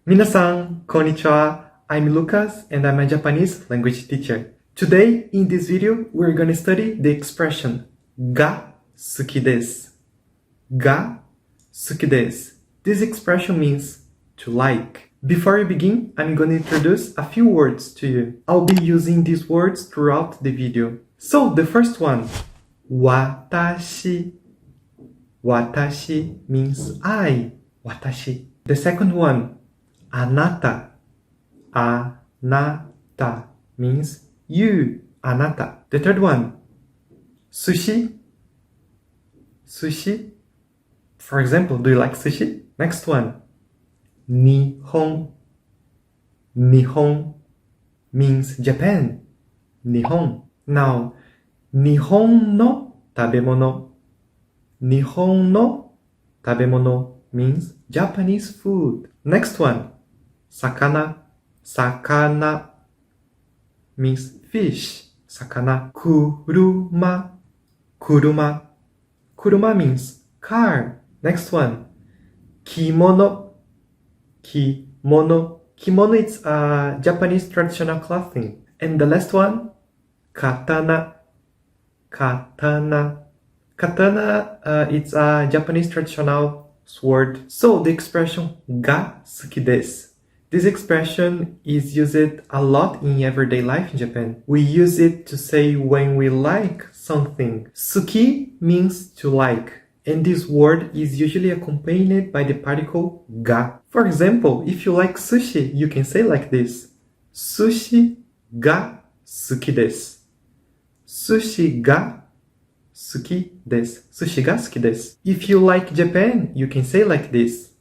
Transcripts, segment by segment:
Minasan, konnichiwa. I'm Lucas and I'm a Japanese language teacher. Today, in this video, we're going to study the expression ga suki desu. Ga suki desu. This expression means to like. Before we begin, I'm going to introduce a few words to you. I'll be using these words throughout the video. So, the first one, watashi. Watashi means I. Watashi. The second one, anata. Anata means you. Anata. The third one, sushi. Sushi. For example, do you like sushi? Next one, Nihon. Nihon means Japan. Nihon. Now, Nihon no tabemono. Nihon no tabemono means Japanese food. Next one, sakana. Sakana means fish. Sakana. Kuruma. Kuruma. Kuruma means car. Next one, kimono. Kimono. Kimono is a Japanese traditional clothing. And the last one, katana. Katana. Katana, it's a Japanese traditional sword. So the expression ga suki desu. This expression is used a lot in everyday life in Japan. We use it to say when we like something. Suki means to like, and this word is usually accompanied by the particle ga. For example, if you like sushi, you can say like this: Sushi ga suki desu. Sushi ga suki desu. Sushi ga suki desu. If you like Japan, you can say like this: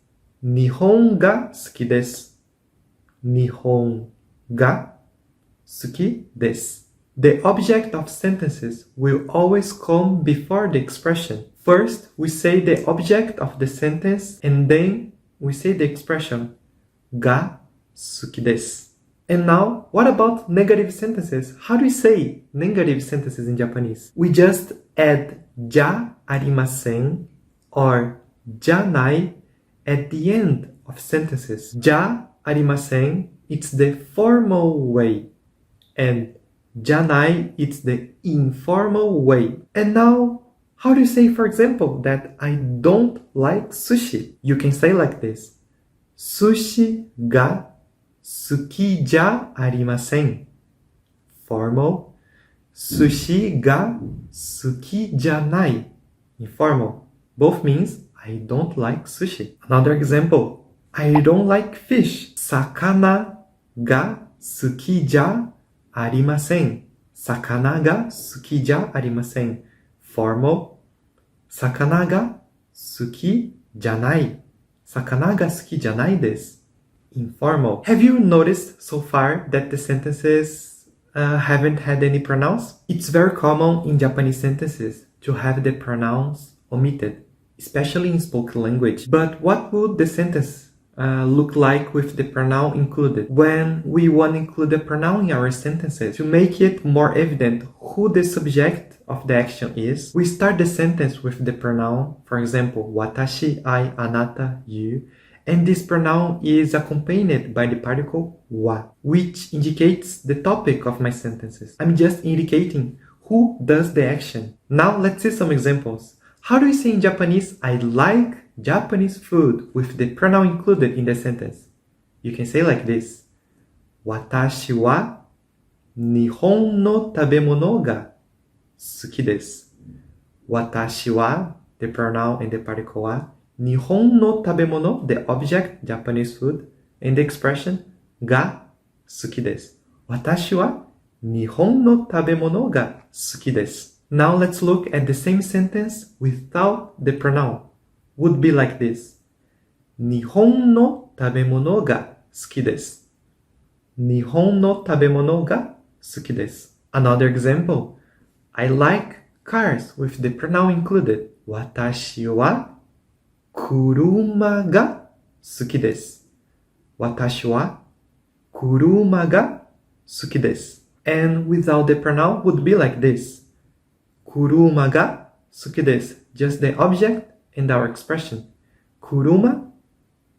Nihon ga suki desu. Nihon ga suki desu. The object of sentences will always come before the expression. First, we say the object of the sentence and then we say the expression ga suki desu. And now, what about negative sentences? How do we say negative sentences in Japanese? We just add ja arimasen or janai at the end of sentences. Ja arimasen, it's the formal way, and janai, it's the informal way. And now, how do you say, for example, that I don't like sushi? You can say like this: Sushi ga suki ja arimasen. Formal. Sushi ga suki janai. Informal. Both means I don't like sushi. Another example: I don't like fish. Sakana ga suki ja arimasen. Sakana ga suki ja arimasen. Formal. Sakana ga suki janai. Sakana ga suki janai desu. Informal. Have you noticed so far that the sentences haven't had any pronouns? It's very common in Japanese sentences to have the pronouns omitted, especially in spoken language. But what would the sentence look like with the pronoun included? When we want to include a pronoun in our sentences to make it more evident who the subject of the action is, we start the sentence with the pronoun. For example, watashi, I, anata, you. And this pronoun is accompanied by the particle wa, which indicates the topic of my sentences. I'm just indicating who does the action. Now let's see some examples. How do we say in Japanese, I like Japanese food with the pronoun included in the sentence? You can say like this: Watashi wa Nihon no tabemono ga suki desu. Watashi wa, the pronoun and the particle wa. Nihon no tabemono, the object, Japanese food, and the expression ga suki desu. Watashi wa Nihon no tabemono ga suki desu. Now let's look at the same sentence without the pronoun. Would be like this: Nihon no tabemono ga suki desu. Nihon no tabemono ga suki desu. Another example: I like cars with the pronoun included. Watashi wa kuruma ga suki desu. Watashi wa kuruma ga suki desu. And without the pronoun would be like this: Kuruma ga suki desu. Just the object and our expression. Kuruma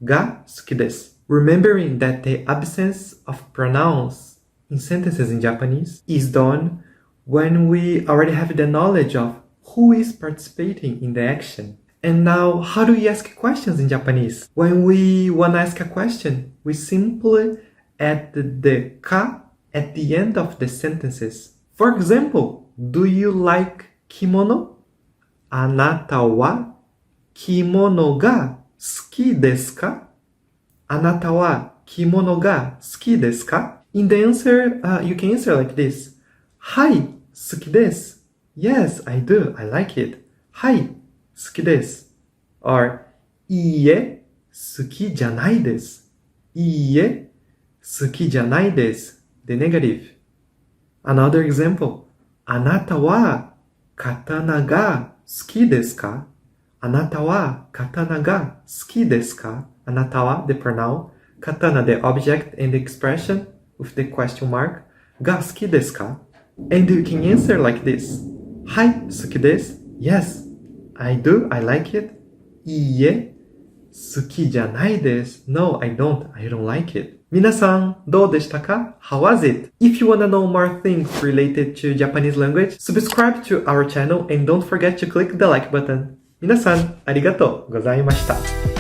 ga suki desu. Remembering that the absence of pronouns in sentences in Japanese is done when we already have the knowledge of who is participating in the action. And now, how do we ask questions in Japanese? When we want to ask a question, we simply add the ka at the end of the sentences. For example, do you like kimono? Anata wa kimono ga suki desu ka? Anata wa kimono ga suki desu ka? In the answer, you can answer like this. Hai, suki desu. Yes, I do. I like it. Hai, suki desu. Or, iie, suki janai desu. Iie, suki janai desu. The negative. Another example. Anata wa katana ga suki desu ka? Anata wa katana ga suki desu ka? Anata wa, the pronoun. Katana, the object and the expression with the question mark. Ga suki desu ka? And you can answer like this. Hai, suki desu. Yes, I do. I like it. Iie, suki janai desu. No, I don't. I don't like it. 皆さん、どうでしたか? How was it? If you want to know more things related to Japanese language, subscribe to our channel and don't forget to click the like button. 皆さん、ありがとうございました。